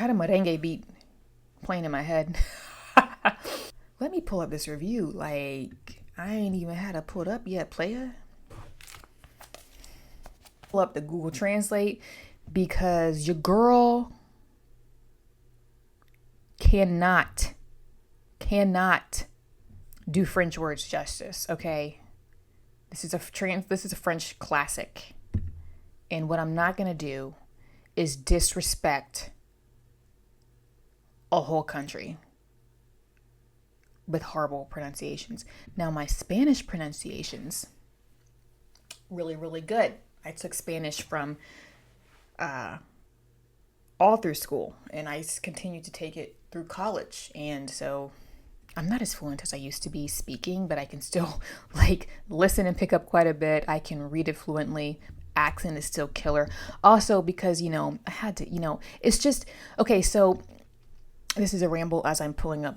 I had a merengue beat playing in my head. Let me pull up this review. Like, I ain't even had to pull it up yet, playa. Pull up the Google Translate because your girl cannot do French words justice, okay? This is a French classic. And what I'm not going to do is disrespect a whole country with horrible pronunciations. Now, my Spanish pronunciations, really, really good. I took Spanish from all through school, and I continued to take it through college. And so I'm not as fluent as I used to be speaking, but I can still like listen and pick up quite a bit. I can read it fluently. Accent is still killer. Also, because, I had to, it's just, okay, so this is a ramble as I'm pulling up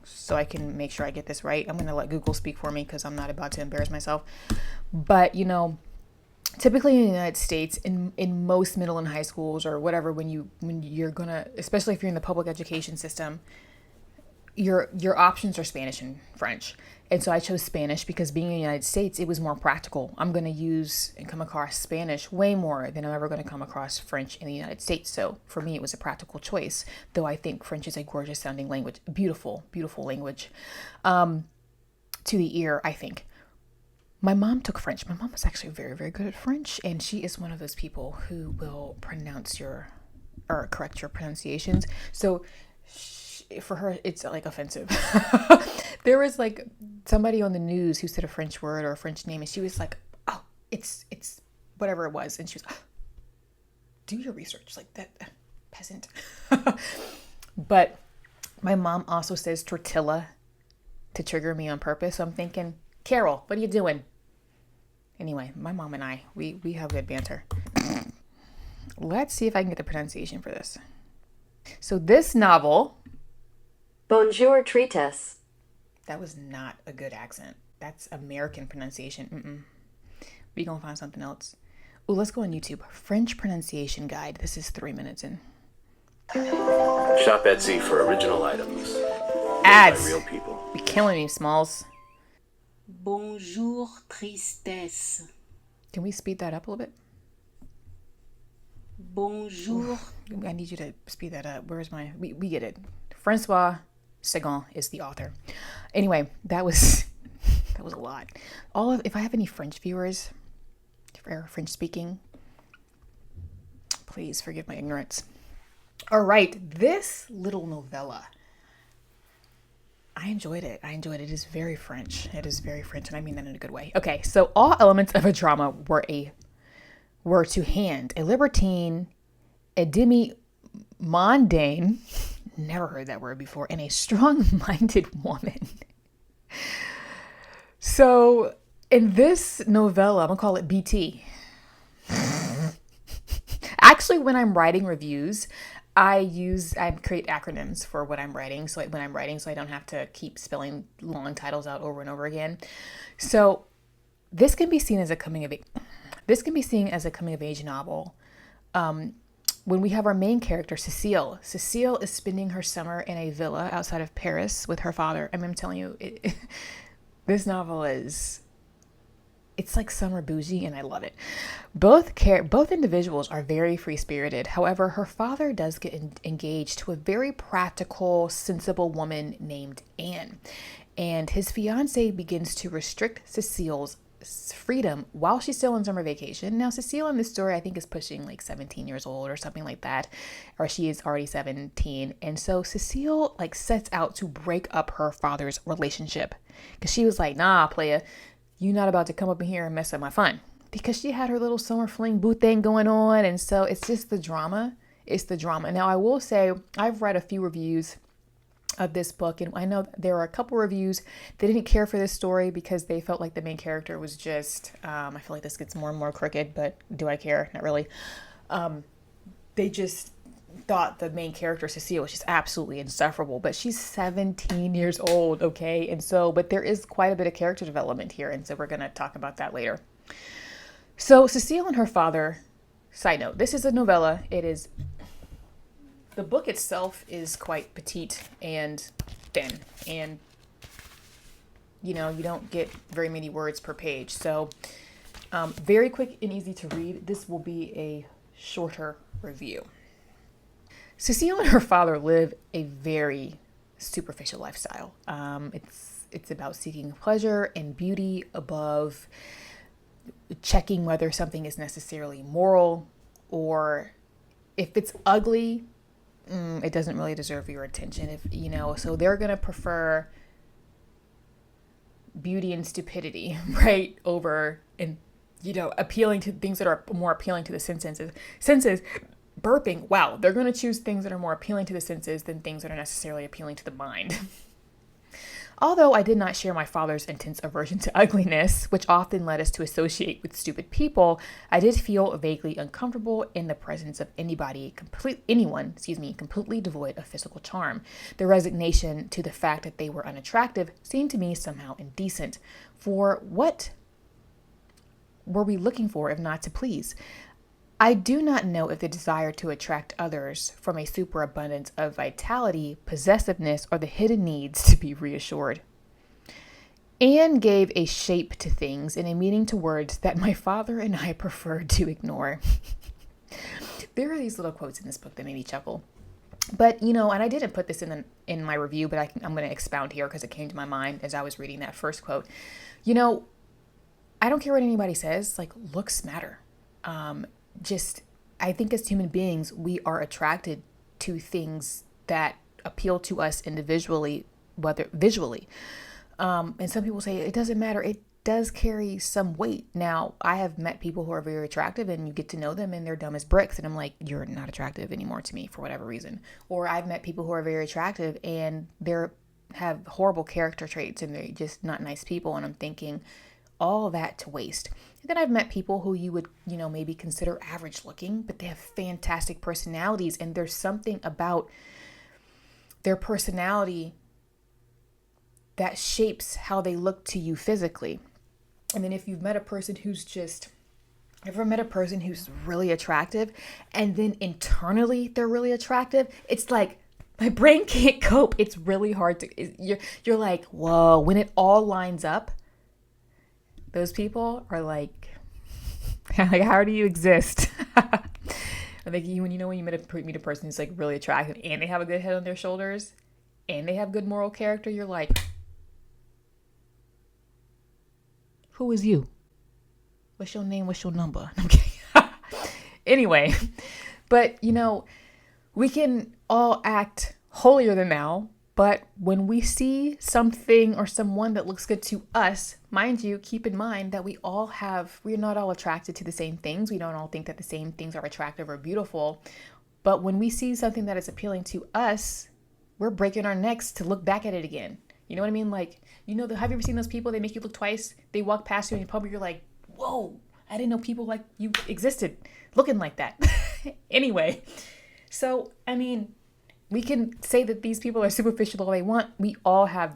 so I can make sure I get this right. I'm going to let Google speak for me because I'm not about to embarrass myself. But, typically in the United States, in most middle and high schools or whatever, when you're going to, especially if you're in the public education system, your options are Spanish and French. And so I chose Spanish because being in the United States, it was more practical. I'm going to use and come across Spanish way more than I'm ever going to come across French in the United States. So for me, it was a practical choice, though I think French is a gorgeous sounding language. Beautiful, beautiful language to the ear, I think. My mom took French. My mom was actually very, very good at French. And she is one of those people who will correct your pronunciations. So for her, it's like offensive. There was like somebody on the news who said a French word or a French name, and she was like, "Oh, it's whatever it was," and she was, oh, "Do your research, like that peasant." But my mom also says tortilla to trigger me on purpose. So I'm thinking, Carol, what are you doing? Anyway, my mom and I, we have good banter. Let's see if I can get the pronunciation for this. So this novel, Bonjour Tristesse. that was not a good accent. That's American pronunciation. We gonna find something else. Ooh, let's go on YouTube. French pronunciation guide. This is 3 minutes in. Shop Etsy for original items. Ads. By real people. Be killing me, Smalls. Bonjour Tristesse. Can we speed that up a little bit? Bonjour. I need you to speed that up. Where's my... We get it. Françiose Sagan is the author. Anyway, that was a lot. If I have any French viewers, or French speaking, please forgive my ignorance. All right, this little novella, I enjoyed it. It is very French. It is very French, and I mean that in a good way. Okay, so all elements of a drama were to hand a libertine, a demi-mondaine, never heard that word before, and a strong-minded woman. So in this novella, I'm gonna call it BT. Actually, when I'm writing reviews, I create acronyms for what I'm writing. So when I'm writing, so I don't have to keep spelling long titles out over and over again. So this can be seen as a coming of age novel. When we have our main character, Cecile. Cecile is spending her summer in a villa outside of Paris with her father. I mean, I'm telling you, this novel it's like summer bougie, and I love it. Both individuals are very free-spirited. However, her father does get engaged to a very practical, sensible woman named Anne. And his fiance begins to restrict Cecile's freedom while she's still on summer vacation. Now, Cecile in this story, I think, is pushing like 17 years old or something like that, or she is already 17. And so Cecile sets out to break up her father's relationship because she was like, "Nah, playa, you're not about to come up in here and mess up my fun," because she had her little summer fling boo thing going on. And so it's just the drama. It's the drama. Now, I will say I've read a few reviews of this book, and I know there are a couple reviews that didn't care for this story because they felt like the main character was just I feel like this gets more and more crooked, but do I care? Not really. They just thought the main character, Cecile, was just absolutely insufferable, but she's 17 years old, okay? And so, but there is quite a bit of character development here, and so we're going to talk about that later. So Cecile and her father, side note, this is a novella. It is the book itself is quite petite and thin, and you don't get very many words per page. So very quick and easy to read. This will be a shorter review. Cecile and her father live a very superficial lifestyle. It's about seeking pleasure and beauty above checking whether something is necessarily moral, or if it's ugly, it doesn't really deserve your attention. So they're gonna prefer beauty and stupidity, right, over and appealing to things that are more appealing to the senses. Burping, wow, they're going to choose things that are more appealing to the senses than things that are necessarily appealing to the mind. Although I did not share my father's intense aversion to ugliness, which often led us to associate with stupid people, I did feel vaguely uncomfortable in the presence of anyone completely devoid of physical charm. The resignation to the fact that they were unattractive seemed to me somehow indecent. For what were we looking for if not to please? I do not know if the desire to attract others from a superabundance of vitality, possessiveness, or the hidden needs to be reassured. Anne gave a shape to things and a meaning to words that my father and I preferred to ignore. There are these little quotes in this book that made me chuckle. But, and I didn't put this in my review, but I'm going to expound here because it came to my mind as I was reading that first quote. I don't care what anybody says, like, looks matter. I think as human beings, we are attracted to things that appeal to us individually, whether visually. And some people say it doesn't matter. It does carry some weight. Now, I have met people who are very attractive and you get to know them and they're dumb as bricks. And I'm like, you're not attractive anymore to me for whatever reason. Or I've met people who are very attractive and have horrible character traits and they're just not nice people. And I'm thinking, all that to waste. And then I've met people who you would, maybe consider average looking, but they have fantastic personalities. And there's something about their personality that shapes how they look to you physically. And then if you've met a person who's really attractive and then internally they're really attractive, it's like, my brain can't cope. It's really hard to, you're like, whoa, when it all lines up, those people are like how do you exist? I think when you meet a person who's like really attractive and they have a good head on their shoulders and they have good moral character, you're like, who is you? What's your name? What's your number? Okay. Anyway, but we can all act holier than thou. But when we see something or someone that looks good to us, mind you, keep in mind that we're not all attracted to the same things. We don't all think that the same things are attractive or beautiful. But when we see something that is appealing to us, we're breaking our necks to look back at it again. You know what I mean? Like, have you ever seen those people? They make you look twice. They walk past you in public. You're like, whoa, I didn't know people like you existed looking like that. Anyway, so, we can say that these people are superficial all they want. We all have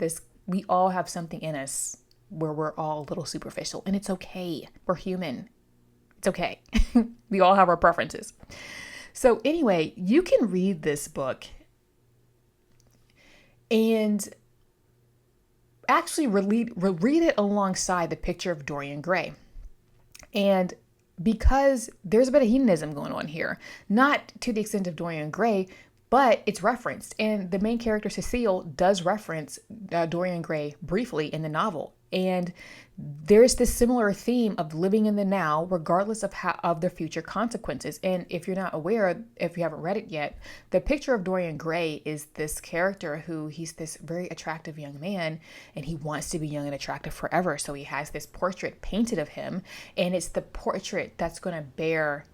something in us where we're all a little superficial, and it's okay. We're human. It's okay. We all have our preferences. So anyway, you can read this book and actually read it alongside The Picture of Dorian Gray. And because there's a bit of hedonism going on here, not to the extent of Dorian Gray, but it's referenced. And the main character, Cecile, does reference Dorian Gray briefly in the novel. And there's this similar theme of living in the now, regardless of the future consequences. And if you're not aware, if you haven't read it yet, The Picture of Dorian Gray is this character he's this very attractive young man, and he wants to be young and attractive forever. So he has this portrait painted of him, and it's the portrait that's going to bear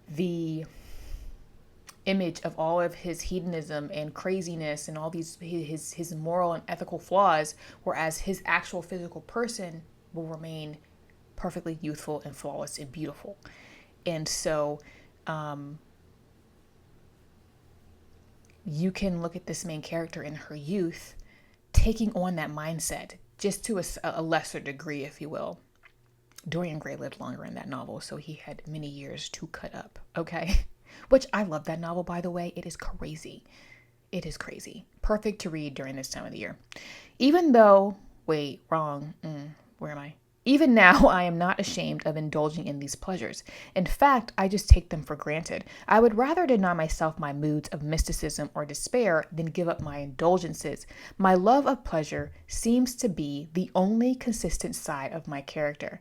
the image of all of his hedonism and craziness and all these his moral and ethical flaws, whereas his actual physical person will remain perfectly youthful and flawless and beautiful. And so you can look at this main character in her youth taking on that mindset, just to a lesser degree, if you will. Dorian Gray lived longer in that novel, so he had many years to cut up, okay? which I love that novel, by the way. It is crazy. It is crazy. Perfect to read during this time of the year. Even though, wait, wrong. Where am I? Even now, I am not ashamed of indulging in these pleasures. In fact, I just take them for granted. I would rather deny myself my moods of mysticism or despair than give up my indulgences. My love of pleasure seems to be the only consistent side of my character.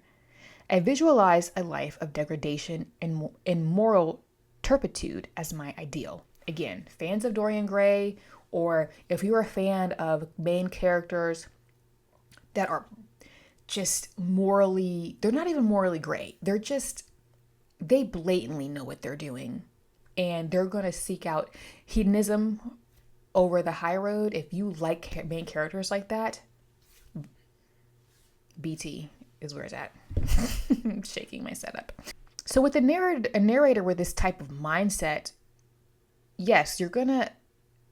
I visualize a life of degradation and moral turpitude as my ideal. Again, fans of Dorian Gray, or if you're a fan of main characters that are just morally, they're not even morally gray. They blatantly know what they're doing. And they're going to seek out hedonism over the high road. If you like main characters like that, BT is where it's at. I'm shaking my setup. So with a narrator with this type of mindset, yes, you're going to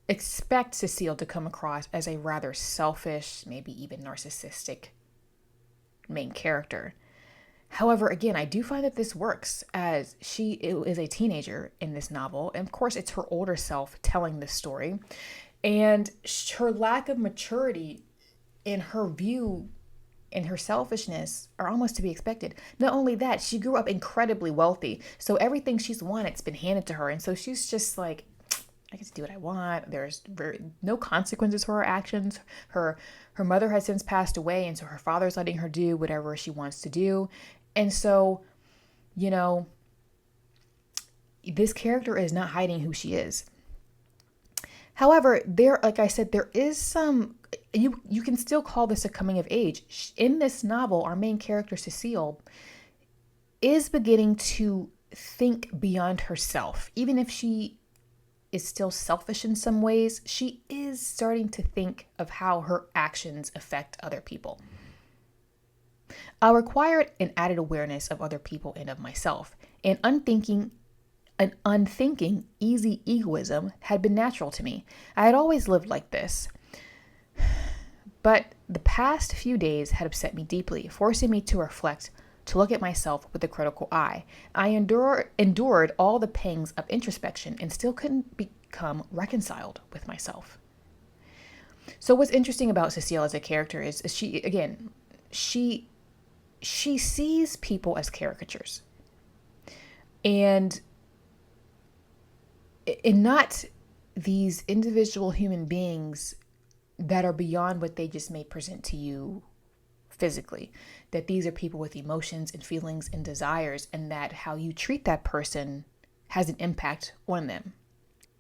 expect Cecile to come across as a rather selfish, maybe even narcissistic main character. However, again, I do find that this works, as she is a teenager in this novel. And of course, it's her older self telling this story. And her lack of maturity in her view and her selfishness are almost to be expected. Not only that, she grew up incredibly wealthy. So everything she's won, it's been handed to her. And so she's just like, I get to do what I want. There's no consequences for her actions. Her mother has since passed away, and so her father's letting her do whatever she wants to do. And so, this character is not hiding who she is. However, like I said, there is some, you can still call this a coming of age. In this novel, our main character, Cecile, is beginning to think beyond herself. Even if she is still selfish in some ways, she is starting to think of how her actions affect other people. I required an added awareness of other people and of myself. An unthinking, easy egoism had been natural to me. I had always lived like this. But the past few days had upset me deeply, forcing me to reflect, to look at myself with a critical eye. I endured all the pangs of introspection and still couldn't become reconciled with myself. So what's interesting about Cecile as a character is she sees people as caricatures. And not these individual human beings that are beyond what they just may present to you physically, that these are people with emotions and feelings and desires, and that how you treat that person has an impact on them.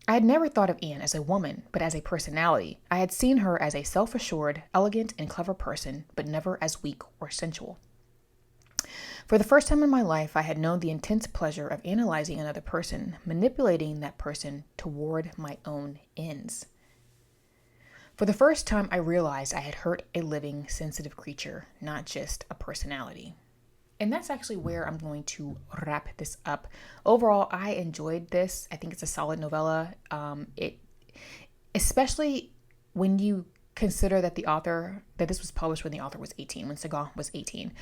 I had never thought of Anne as a woman, but as a personality. I had seen her as a self-assured, elegant, and clever person, but never as weak or sensual. For the first time in my life, I had known the intense pleasure of analyzing another person, manipulating that person toward my own ends. For the first time, I realized I had hurt a living, sensitive creature, not just a personality. And that's actually where I'm going to wrap this up. Overall, I enjoyed this. I think it's a solid novella. Especially when you consider that this was published when the author was 18, when Sagan was 18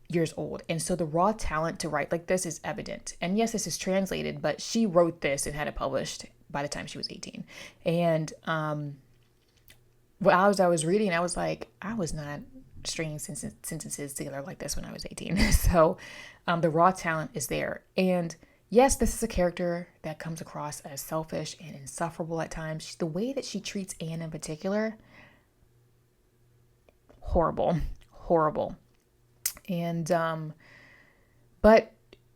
years old. And so the raw talent to write like this is evident. And yes, this is translated, but she wrote this and had it published by the time she was 18. And as I was reading, I was like, I was not stringing sentences together like this when I was 18. So the raw talent is there. And yes, this is a character that comes across as selfish and insufferable at times. The way that she treats Anne in particular, horrible. And, but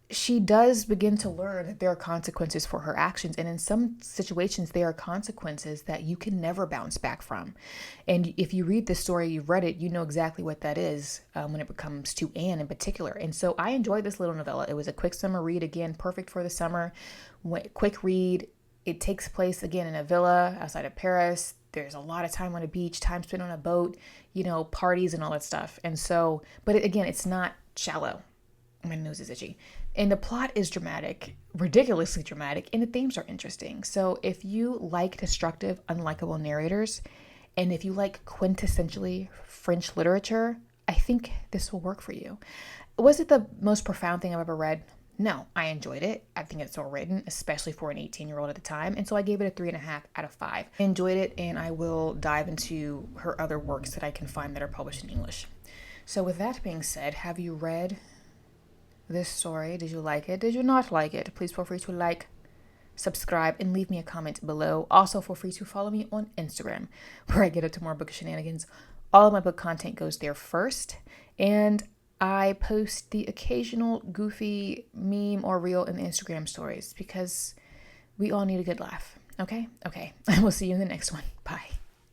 she does begin to learn that there are consequences for her actions. And in some situations, there are consequences that you can never bounce back from. And if you read this story, you've read it, you know exactly what that is when it comes to Anne in particular. And so I enjoyed this little novella. It was a quick summer read, again, perfect for the summer. Quick read. It takes place, again, in a villa outside of Paris. There's a lot of time on a beach, time spent on a boat, parties and all that stuff. And so, but it's not shallow. My nose is itchy. And the plot is dramatic, ridiculously dramatic, and the themes are interesting. So if you like destructive, unlikable narrators, and if you like quintessentially French literature, I think this will work for you. Was it the most profound thing I've ever read? No, I enjoyed it. I think it's well written, especially for an 18-year-old at the time. And so I gave it a 3.5 out of 5. I enjoyed it, and I will dive into her other works that I can find that are published in English. So with that being said, have you read this story? Did you like it? Did you not like it? Please feel free to like, subscribe, and leave me a comment below. Also, feel free to follow me on Instagram, where I get into more book shenanigans. All of my book content goes there first, and I post the occasional goofy meme or reel in the Instagram stories because we all need a good laugh. Okay? Okay. I will see you in the next one. Bye.